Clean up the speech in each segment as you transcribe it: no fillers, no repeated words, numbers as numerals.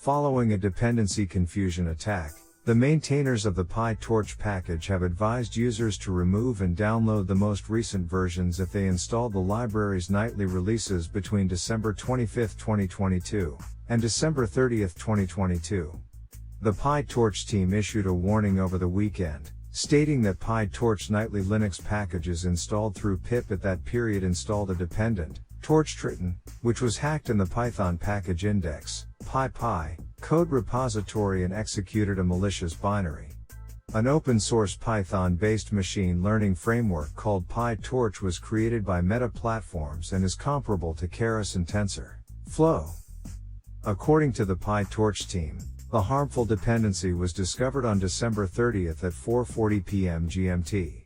Following a dependency confusion attack, the maintainers of the PyTorch package have advised users to remove and download the most recent versions if they installed the library's nightly releases between December 25, 2022, and December 30, 2022. The PyTorch team issued a warning over the weekend, stating that PyTorch nightly Linux packages installed through pip at that period installed a dependent, TorchTriton, which was hacked in the Python package index, PyPy, code repository and executed a malicious binary. An open-source Python-based machine learning framework called PyTorch was created by Meta Platforms and is comparable to Keras and TensorFlow. According to the PyTorch team, the harmful dependency was discovered on December 30 at 4:40 p.m. GMT.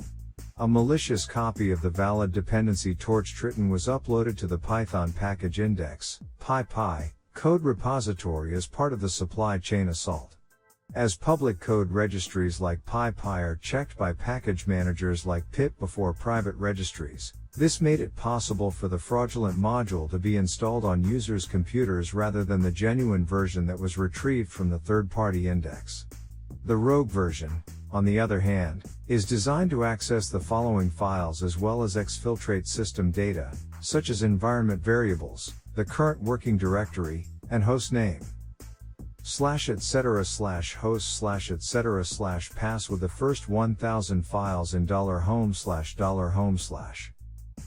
A malicious copy of the valid dependency TorchTriton was uploaded to the Python package index, PyPy, code repository as part of the supply chain assault. As public code registries like PyPy are checked by package managers like pip before private registries, this made it possible for the fraudulent module to be installed on users' computers rather than the genuine version that was retrieved from the third-party index. The rogue version, on the other hand, is designed to access the following files as well as exfiltrate system data, such as environment variables, the current working directory, and host name. /etc/host /etc/pass with the first 1000 files in $home/$home/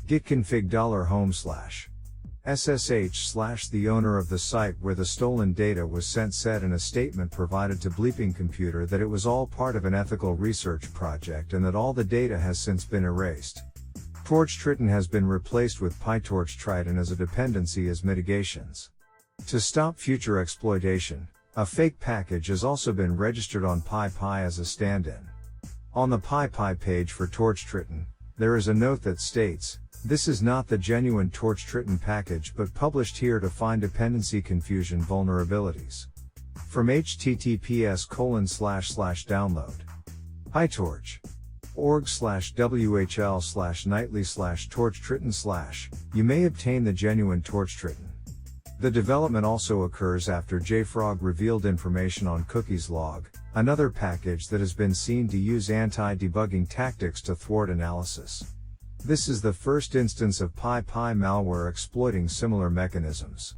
gitconfig $home/ SSH/ the owner of the site where the stolen data was sent said in a statement provided to Bleeping Computer that it was all part of an ethical research project and that all the data has since been erased. TorchTriton has been replaced with PyTorch Triton as a dependency as mitigations. To stop future exploitation, a fake package has also been registered on PyPy as a stand-in. On the PyPy page for TorchTriton, there is a note that states, "This is not the genuine TorchTriton package but published here to find dependency confusion vulnerabilities." From https://download pytorch.org/whl/nightly/TorchTriton/ you may obtain the genuine TorchTriton. The development also occurs after JFrog revealed information on Cookies Log, another package that has been seen to use anti-debugging tactics to thwart analysis. This is the first instance of PyPy malware exploiting similar mechanisms.